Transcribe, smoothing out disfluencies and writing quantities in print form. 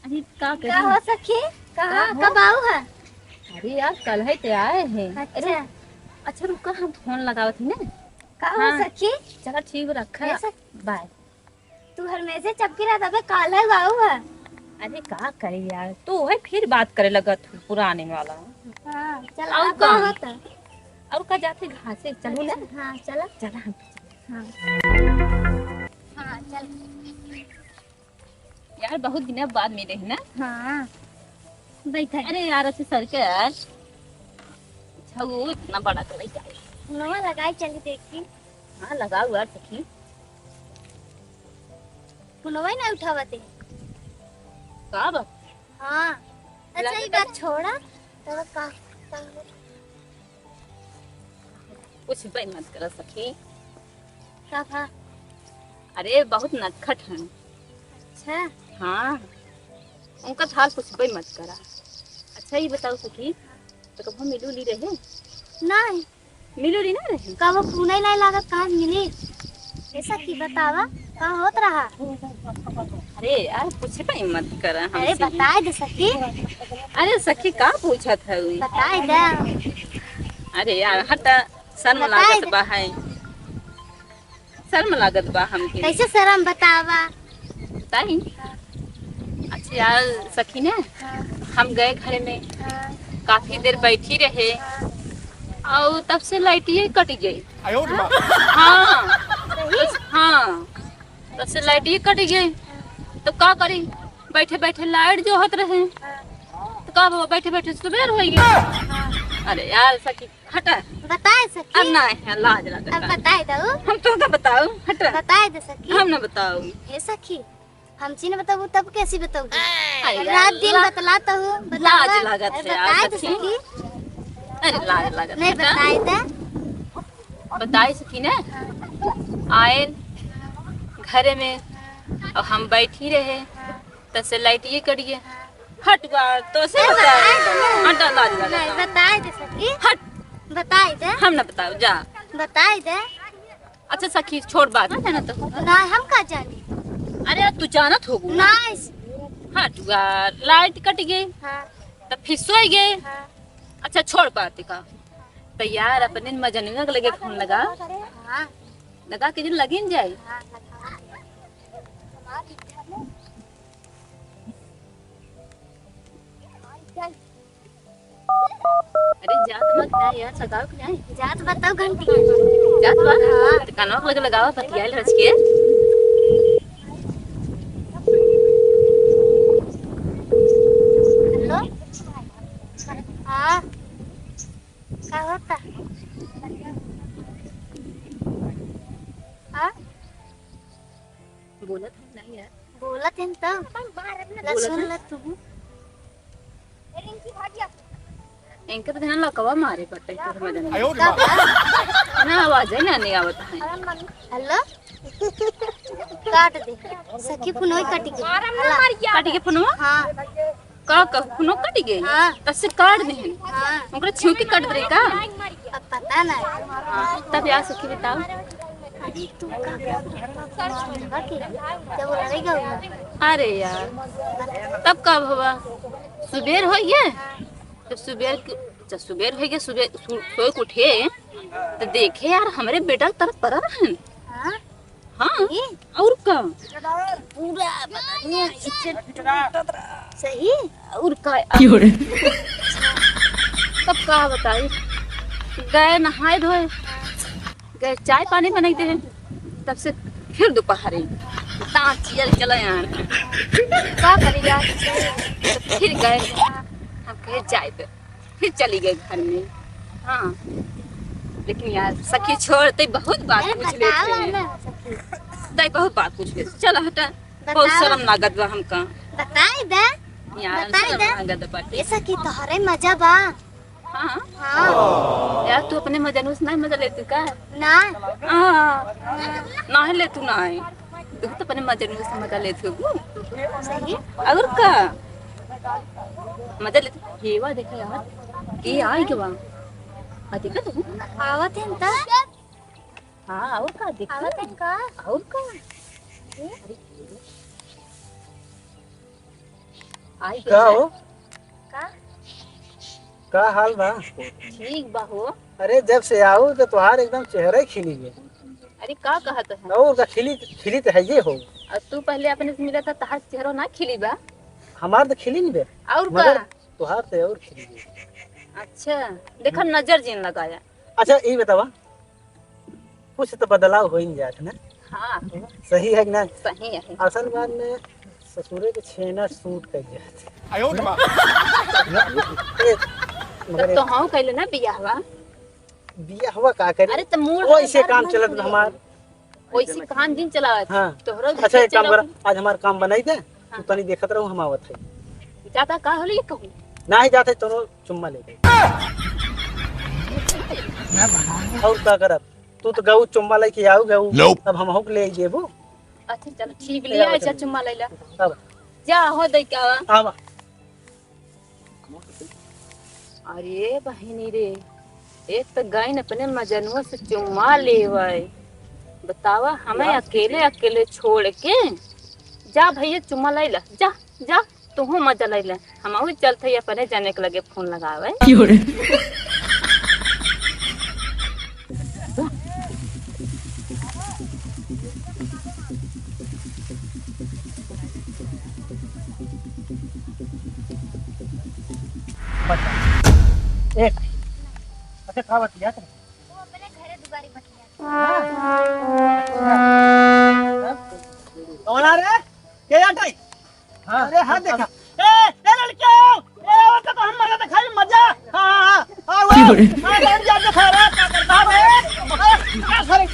अरे का का हो करी? सखी? कहाँ का हो? कब आऊ है? अरे यार कल है ते आए हैं। अरे अच्छा। अच्छा रुका, हम फोन लगावत थी ना। का हो हाँ सखी? चलो ठीक रखा। ऐसा बाय। तू हमेशा चपकी रहा था काल है आऊ है। अरे का करे यार, तू है फिर बात करे लगा तू पुराने वाला। हाँ चल और अब का? का होता? और का जाते घासे चलू ना। अच्छा, हाँ चला। चला हम। हाँ हाँ चल। यार बहुत दिन बाद मिले हैं ना। हाँ बैठा। अरे यार अच्छे सर के यार, अच्छा वो इतना बड़ा तो नहीं चाहिए। नवा लगाई चली देखी। हाँ लगा हुआ सखी। पुनवा ना उठावते। का बात? हाँ अच्छा ये बात छोड़ा तो कुछ भी मत कर सखी। का था? अरे बहुत नटखट है। अच्छा हाँ उनका हाल कुछ भी मत करा। अच्छा ये बताओ सखी, तो कब मिलू ली रहे? नहीं मिलू ली ना रहे? का वो पुणे नहीं लागत कहाँ मिली? ऐसा की बतावा कहाँ होत रहा? अरे यार कुछ भी मत करा अरे हमसे। बताए दे सखी। अरे सखी का पूछा था हुई? बताए दे। अरे यार हटा, शर्म बताए लागत दे। बा है। शर्म लागत बा हमके। कैसे शर्म बतावा? ताई अच्छा यार सखी ने, हाँ हम गए घर में, हाँ काफी देर बैठी रहे और तब से लाइट ये कट गई। हाँ सही। हाँ तब से लाइट ये कट गई। तो का करी, बैठे बैठे लाइट जो होत रहे तो का बाबा बैठे बैठे सुबेर हो गई। अरे यार सखी हटा। बताए अब सखी। ना है लाज अब लगता। बताए दो। हम तो ना बताओ हटा। बताए दे सखी। हम ना बताओ। ये सखी हमसी ने बताऊ तब कैसी बताऊ? अरे यार, रात दिन बतलाता हूँ। लाज लागत है यार बताए दे सखी। सखी। अरे लाज लगत नहीं हटा। बताए दे। बताई सखी ने, आए घर में और हम बैठी रहे तब से लाइट ये कट गया। हट बार तो से बता। हटा लाज नहीं लगता। बताए दे सखी। हट। बताए दे। हम ना बताओ जा। बताए दे। अच्छा सखी छोड़ बात ना जाना तो। नहीं हम का जानी। अरे यार, तू जानत हो नहीं। हट यार, लाइट कट गई हाँ तब फिर सो गए। हाँ अच्छा छोड़ बात का। तो यार अपने मजनुआ के लगे फोन लगा, हाँ लगा के दिन लगी न जाए। हाँ। अरे जात मत ना यार, सगाओ के जाए। जात बताओ घंटी। जात बा। हाँ। तो कानवा के लगे लगावा पतियाल रच के। हेलो। हाँ क्या होता? हाँ बोला था नहीं यार। बोला थे तो ला सुन ला तू। इनके तो ध्यान लकवा मारे पट्टे के मजनुआ। का बा? ना आवाज है ना नहीं आवत है। हेलो। काट दे सखी पुनोई कट गई। हला। काटी के फोनवा हाँ का फोनो कट गई। हाँ तब से काट दे हाँ ओकरा छू के काट दे का। अब पता नहीं। तब यार सखी बताओ। अरे तू का जब लड़ेगा अरे यार तब कब हुआ? सुबेर हो गया। जब सुबेर हो गया, सुबह सोए के उठे तो देखे यार हमरे बेटा की तरफ पड़ा रहन। हाँ हाँ और का पूरा सही। और का तब का बताई। गए नहाए धोए, गए चाय पानी बनाते हैं। तब से फिर दोपहर चल चला यार। का करेगा? तो फिर गए, हम कहे जाए पे फिर चली गए घर में। हाँ लेकिन यार सखी छोड़ते बहुत बात अरे पूछ बताओ लेते हैं। ना सखी। दाई बहुत बात पूछ लेते। चल हटा, बहुत बताओ। शर्म लागत बा हमका। बताए दे। यार बताई शर्म दे। लागत बाटे। ये सखी तोहरे मजा बा। हाँ हाँ यार तू अपने मजनू से नहीं मजा लेती का? ना हाँ नहीं ले तू नहीं, तू तो अपने मजनू से मजा लेती हो। सही। और का मजा लेती हेवा देखा यार ये आई के बा देखा तू। आवत है तो हाँ और का देखा आवत है का? और का। आई का हो का का हाल बा? ठीक बा हो। अरे जब से आओ तो तुहार एकदम चेहरा ही खिली गया। अरे का कहत है? और का खिली खिली तो है ये हो। और तू पहले अपने से मिला था तहार चेहरा ना खिली बा। हमार तो खिली नहीं बे, और मगर का? तुहार तो और खिली गई। अच्छा देखा नजर जिन लगाया। अच्छा ये बतावा, कुछ तो बदलाव हो ही जात ना? हाँ सही है कि ना? सही है। असल बात में ससुरे के छेना सूट कर जाते मगर तो हाँ कहले ना बियाहवा। बिया हुआ का करे? अरे तो मूड वो ऐसे काम चलत बा हमार। वैसे काम दिन चलावत। हाँ। तोहरा अच्छा एक काम कर, आज हमार काम बनाई दे, तू तनी देखत रहू, हम आवत है। ज्यादा का होली ये कहूँ। ना ही जाते तो चुम्मा ले गए। और का करब? तू तो गऊ चुम्मा लेके आओ गऊ, अब हम हो ले देबो। अच्छा चलो ठीक लिया। अच्छा चुम्मा ले ला। अब जा हो दे क्या। आवा। अरे बहनी रे, एक तो गई अपने मजनुआ से चुम्मा लेवाई। बतावा हमें अकेले अकेले छोड़ के। जा भैया चुम्मा ले ला, जा जा तू मजा ले ला। हम चलते अपने जाने के लगे फोन लगावे। एक अच्छा का बतिया वो अपने घरे दुबारी बतिया। कौन आ रे? के जाटाई? हां अरे हां देखा। ए लड़कियों, वो तो हम मजा खाई मजा। हां हां हां वो हां जा खा रहा, का करता है? क्या करे?